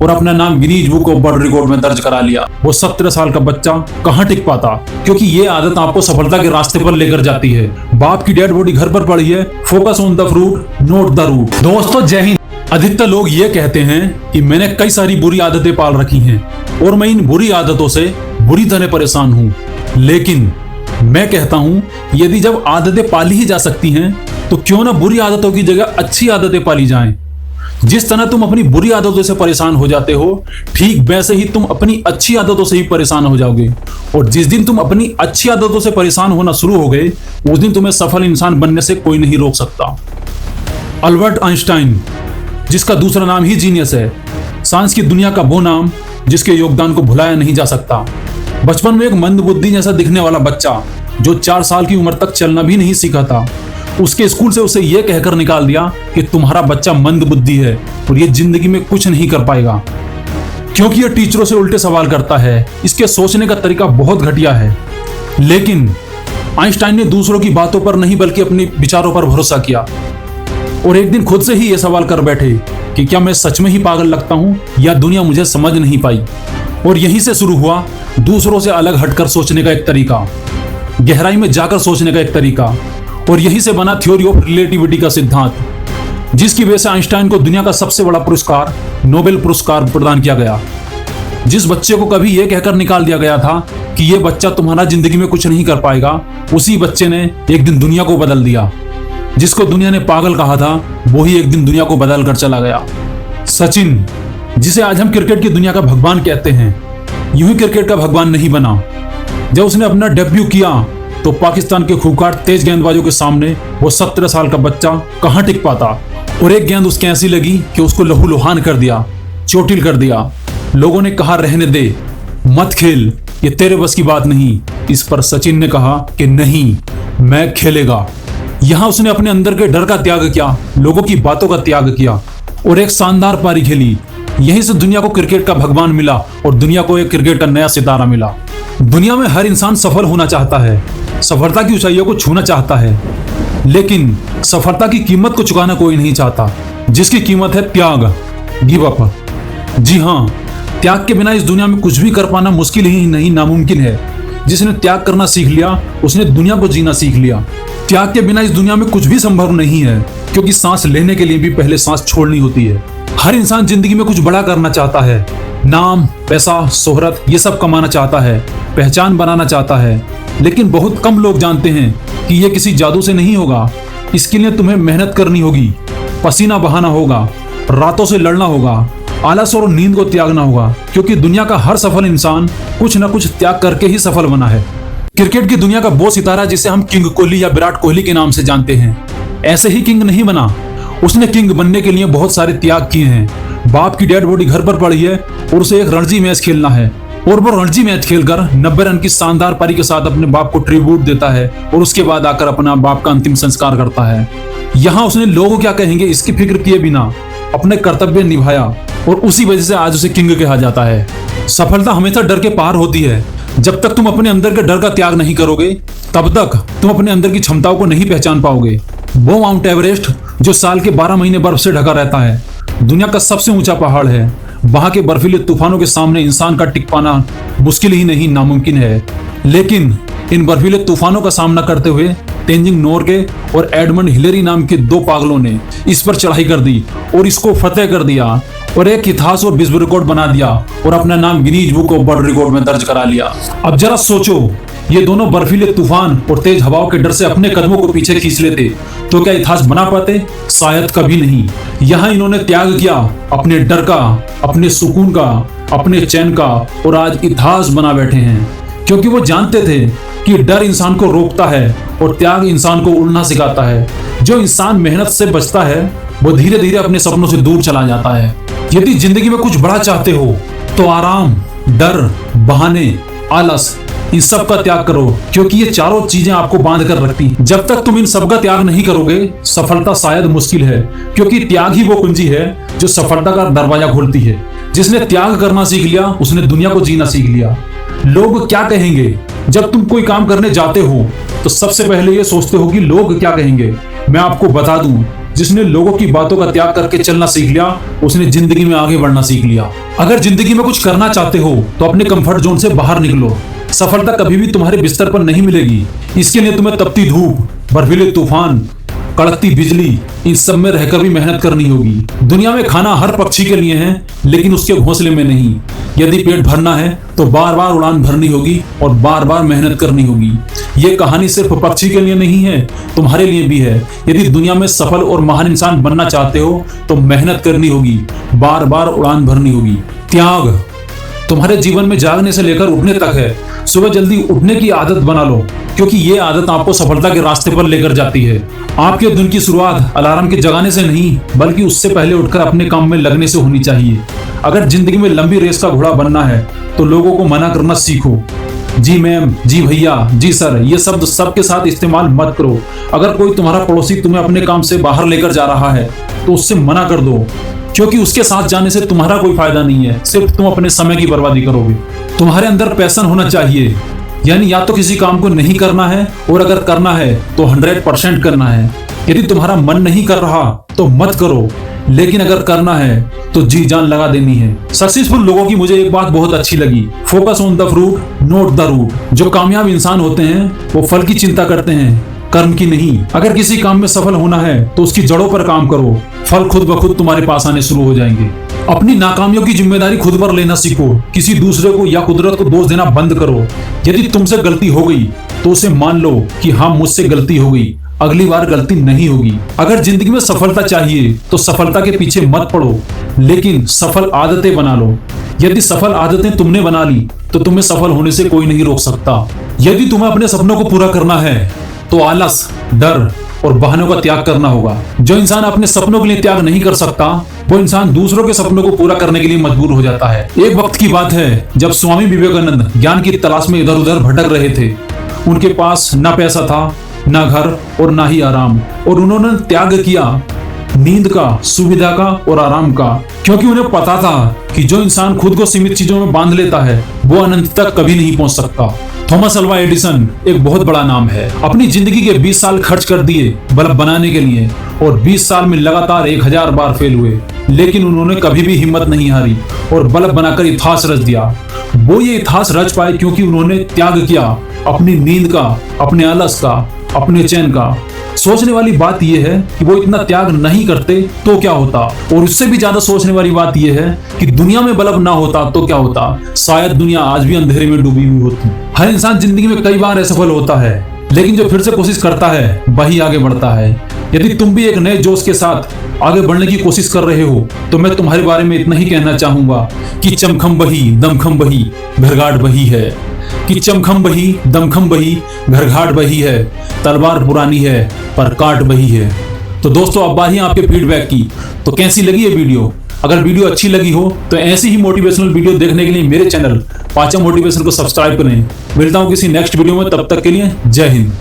और अपना नाम Guinness book of world record में दर्ज करा लिया। वो 17 साल का बच्चा कहाँ टिक पाता, क्योंकि ये आदत आपको सफलता के रास्ते पर लेकर जाती है। बाप की डेड बॉडी घर पर पड़ी है, focus on the fruit not the root. दोस्तों जय हिंद। अधिकतर लोग ये कहते हैं कि मैंने कई सारी बुरी आदतें पाल रखी हैं और मैं इन बुरी आदतों से बुरी तरह परेशान हूँ, लेकिन मैं कहता हूँ यदि जब आदतें पाली ही जा सकती हैं तो क्यों ना बुरी आदतों की जगह अच्छी आदतें पाली जाएं। जिस तरह तुम अपनी बुरी आदतों से परेशान हो जाते हो, ठीक वैसे ही तुम अपनी अच्छी आदतों से ही परेशान हो जाओगे। और जिस दिन तुम अपनी अच्छी आदतों से परेशान होना शुरू हो गए, उस दिन तुम्हें सफल इंसान बनने से कोई नहीं रोक सकता। अल्बर्ट आइंस्टाइन, जिसका दूसरा नाम ही जीनियस है, साइंस की दुनिया का वो नाम जिसके योगदान को भुलाया नहीं जा सकता। बचपन में एक मंदबुद्धि जैसा दिखने वाला बच्चा जो 4 साल की उम्र तक चलना भी नहीं सीखा था, उसके स्कूल से उसे यह कहकर निकाल दिया कि तुम्हारा बच्चा मंदबुद्धि है और ये जिंदगी में कुछ नहीं कर पाएगा, क्योंकि यह टीचरों से उल्टे सवाल करता है। इसके सोचने का तरीका बहुत घटिया है। लेकिन आइंस्टाइन ने दूसरों की बातों पर नहीं बल्कि अपने विचारों पर भरोसा किया और एक दिन खुद से ही यह सवाल कर बैठे कि क्या मैं सच में ही पागल लगता हूं या दुनिया मुझे समझ नहीं पाई। और यहीं से शुरू हुआ दूसरों से अलग हटकर सोचने का एक तरीका, गहराई में जाकर सोचने का एक तरीका, और यहीं से बना थ्योरी ऑफ रिलेटिविटी का सिद्धांत, जिसकी वजह से आइंस्टाइन को दुनिया का सबसे बड़ा पुरस्कार नोबेल पुरस्कार प्रदान किया गया। जिस बच्चे को कभी यह कहकर निकाल दिया गया था कि यह बच्चा तुम्हारा जिंदगी में कुछ नहीं कर पाएगा, उसी बच्चे ने एक दिन दुनिया को बदल दिया। जिसको दुनिया ने पागल कहा था, वो ही एक दिन दुनिया को बदल कर चला गया। सचिन, जिसे आज हम क्रिकेट की दुनिया का भगवान कहते हैं, यूं ही क्रिकेट का भगवान नहीं बना। जब उसने अपना डेब्यू किया तो पाकिस्तान के खूंखार तेज गेंदबाजों के सामने वो 17 साल का बच्चा कहाँ टिक पाता। और एक गेंद उसके ऐसी लगी कि उसको लहूलुहान कर दिया, चोटिल कर दिया। लोगों ने कहा रहने दे, मत खेल, ये तेरे बस की बात नहीं। इस पर सचिन ने कहा कि नहीं, मैं खेलेगा। यहां उसने अपने अंदर के डर का त्याग किया, लोगों की बातों का त्याग किया और एक शानदार पारी खेली। यहीं से दुनिया को क्रिकेट का भगवान मिला और दुनिया को एक क्रिकेट का नया सितारा मिला। दुनिया में हर इंसान सफल होना चाहता है, सफलता की ऊंचाइयों को छूना चाहता है, लेकिन सफलता की कीमत को चुकाना कोई नहीं चाहता, जिसकी कीमत है त्याग, गिव अप। जी हाँ, त्याग के बिना इस दुनिया में कुछ भी कर पाना मुश्किल ही नहीं, नामुमकिन है। जिसने त्याग करना सीख लिया, उसने दुनिया को जीना सीख लिया। त्याग के बिना इस दुनिया में कुछ भी संभव नहीं है, क्योंकि सांस लेने के लिए भी पहले सांस छोड़नी होती है। हर इंसान जिंदगी में कुछ बड़ा करना चाहता है, नाम, पैसा, शोहरत, ये सब कमाना चाहता है, पहचान बनाना चाहता है, लेकिन बहुत कम लोग जानते हैं कि ये किसी जादू से नहीं होगा। इसके लिए तुम्हें मेहनत करनी होगी, पसीना बहाना होगा, रातों से लड़ना होगा, आलस और नींद को त्यागना होगा, क्योंकि दुनिया का हर सफल इंसान कुछ न कुछ त्याग करके ही सफल बना है। क्रिकेट की दुनिया का वो सितारा जिसे हम किंग कोहली या विराट कोहली के नाम से जानते हैं, ऐसे ही किंग नहीं बना। उसने किंग बनने के लिए बहुत सारे त्याग किए हैं। बाप की डेड बॉडी घर पर पड़ी है और उसे एक रणजी मैच खेलना है, और वो रणजी मैच खेलकर 90 रन की शानदार पारी के साथ अपने बाप को ट्रिब्यूट देता है और उसके बाद आकर अपना बाप का अंतिम संस्कार करता है। यहाँ उसने लोगों क्या कहेंगे इसकी फिक्र किए बिना अपने कर्तव्य निभाया और उसी वजह से आज उसे किंग कहा जाता है। सफलता हमेशा डर के पार होती है। जब तक तुम अपने अंदर के डर का त्याग नहीं करोगे, तब तक तुम अपने अंदर की क्षमताओं को नहीं पहचान पाओगे। वो माउंट एवरेस्ट जो साल के 12 महीने बर्फ से ढका रहता है, दुनिया का सबसे ऊंचा पहाड़ है, वहां के बर्फीले तूफानों के सामने इंसान का टिक पाना मुश्किल ही नहीं, नामुमकिन है। लेकिन इन बर्फीले तूफानों का सामना करते हुए तेंजिंग नोर्गे और एडमंड हिलेरी नाम के 2 पागलों ने इस पर चढ़ाई कर दी और इसको फतेह कर दिया और एक इतिहास और विश्व रिकॉर्ड बना दिया और अपना नाम Guinness book of world record में दर्ज करा लिया। अब जरा सोचो, ये दोनों बर्फीले तूफान और तेज हवाओं के डर से अपने कदमों को पीछे खींच लेते तो क्या इतिहास बना पाते? शायद कभी नहीं। यहाँ इन्होंने त्याग किया अपने डर का, अपने सुकून का, अपने चैन का, और आज इतिहास बना बैठे हैं, क्योंकि वो जानते थे कि डर इंसान को रोकता है और त्याग इंसान को उड़ना सिखाता है। जो इंसान मेहनत से बचता है वो धीरे धीरे अपने सपनों से दूर चला जाता है। यदि जिंदगी में कुछ बड़ा चाहते हो तो आराम, डर, बहाने, आलस, इन सब का त्याग करो, क्योंकि ये चारों चीजें आपको बांध कर रखती। जब तक तुम इन सब का त्याग नहीं करोगे, सफलता शायद मुश्किल है, क्योंकि त्याग ही वो कुंजी है जो सफलता का दरवाजा खोलती है। जिसने त्याग करना सीख लिया, उसने दुनिया को जीना सीख लिया। लोग क्या कहेंगे? जब तुम कोई काम करने जाते हो तो सबसे पहले ये सोचते हो कि लोग क्या कहेंगे। मैं आपको बता दूं, जिसने लोगों की बातों का त्याग करके चलना सीख लिया, उसने जिंदगी में आगे बढ़ना सीख लिया। अगर जिंदगी में कुछ करना चाहते हो तो अपने कंफर्ट जोन से बाहर निकलो। सफलता कभी भी तुम्हारे बिस्तर पर नहीं मिलेगी। इसके लिए तुम्हें तपती धूप, बर्फीले तूफान, कड़कती बिजली, इन सब में रहकर भी मेहनत करनी होगी। दुनिया में खाना हर पक्षी के लिए है, लेकिन उसके घोंसले में नहीं। यदि पेट भरना है तो बार बार उड़ान भरनी होगी और बार बार मेहनत करनी होगी। ये कहानी सिर्फ पक्षी के लिए नहीं है, तुम्हारे लिए भी है। यदि दुनिया में सफल और महान इंसान बनना चाहते हो तो मेहनत करनी होगी, बार बार उड़ान भरनी होगी। त्याग तुम्हारे जीवन में जागने से लेकर उठने तक है। सुबह जल्दी उठने की आदत बना लो, क्योंकि ये आदत आपको सफलता के रास्ते पर लेकर जाती है। आपके दिन की शुरुआत अलार्म के जगाने से नहीं, बल्कि उससे पहले उठकर अपने काम में लगने से होनी चाहिए। अगर जिंदगी में लंबी रेस का घोड़ा बनना है तो लोगों को मना करना सीखो। जी मैम, जी भैया, जी सर, ये शब्द सबके साथ इस्तेमाल मत करो। अगर कोई तुम्हारा पड़ोसी तुम्हें अपने काम से बाहर लेकर जा रहा है तो उससे मना कर दो, क्योंकि उसके साथ जाने से तुम्हारा कोई फायदा नहीं है, सिर्फ तुम अपने समय की बर्बादी करोगे। तुम्हारे अंदर पैशन होना चाहिए, यानी या तो किसी काम को नहीं करना है, और अगर करना है तो 100% करना है। यदि तुम्हारा मन नहीं कर रहा तो मत करो, लेकिन अगर करना है तो जी जान लगा देनी है। सक्सेसफुल लोगों की मुझे एक बात बहुत अच्छी लगी, focus on the fruit, not the root. जो कामयाब इंसान होते हैं वो फल की चिंता करते हैं, कर्म की नहीं। अगर किसी काम में सफल होना है तो उसकी जड़ों पर काम करो, फल खुद ब खुद तुम्हारे पास आने शुरू हो जाएंगे। अपनी नाकामियों की जिम्मेदारी खुद पर लेना सीखो, किसी दूसरे को या कुदरत को दोष देना बंद करो। यदि तुमसे गलती हो गई तो उसे मान लो कि हाँ, मुझसे गलती हो गई, अगली बार गलती नहीं होगी। अगर जिंदगी में सफलता चाहिए तो सफलता के पीछे मत पड़ो, लेकिन सफल आदतें बना लो। यदि सफल आदतें तुमने बना ली तो तुम्हें सफल होने से कोई नहीं रोक सकता। यदि तुम्हें अपने सपनों को पूरा करना है तो आलस, डर और बहानों का त्याग करना होगा। जो इंसान अपने सपनों के लिए त्याग नहीं कर सकता, वो इंसान दूसरों के सपनों को पूरा करने के लिए मजबूर हो जाता है। एक वक्त की बात है जब स्वामी विवेकानंद ज्ञान की तलाश में इधर उधर भटक रहे थे। उनके पास ना पैसा था, ना घर और ना ही आराम, और उन्होंने त्याग किया नींद का, सुविधा का और आराम का, क्योंकि उन्हें पता था कि जो इंसान खुद को सीमित चीजों में बांध लेता है वो अनंत तक कभी नहीं पहुंच सकता। थॉमस अल्वा एडिसन एक बहुत बड़ा नाम है। अपनी जिंदगी के 20 साल खर्च कर दिए बल्ब बनाने के लिए, और 20 साल में लगातार 1000 बार फेल हुए, लेकिन उन्होंने कभी भी हिम्मत नहीं हारी और बल्ब बनाकर इतिहास रच दिया। वो ये इतिहास रच पाए क्योंकि उन्होंने त्याग किया, अपनी नींद का, अपने आलस का, अपने चैन का। सोचने वाली बात यह है कि वो इतना त्याग नहीं करते तो क्या होता, और उससे भी ज्यादा सोचने वाली बात यह है कि दुनिया में बल्ब ना होता तो क्या होता। शायद दुनिया आज भी अंधेरे में डूबी हुई होती। हर इंसान जिंदगी में कई बार असफल होता है, लेकिन जो फिर से कोशिश करता है वही आगे बढ़ता है। यदि तुम भी एक नए जोश के साथ आगे बढ़ने की कोशिश कर रहे हो तो मैं तुम्हारे बारे में इतना ही कहना चाहूंगा कि चमखम बही, दमखम बही, घरघाट बही है। कि चमखम बही, दमखम बही, घरघाट बही है। तलवार पुरानी है पर काट बही है। तो दोस्तों, अब बात है आपके फीडबैक की। तो कैसी लगी ये वीडियो? अगर वीडियो अच्छी लगी हो तो ऐसी ही मोटिवेशनल वीडियो देखने के लिए मेरे चैनल पाचा मोटिवेशन को सब्सक्राइब करें। मिलता हूं किसी नेक्स्ट वीडियो में, तब तक के लिए जय हिंद।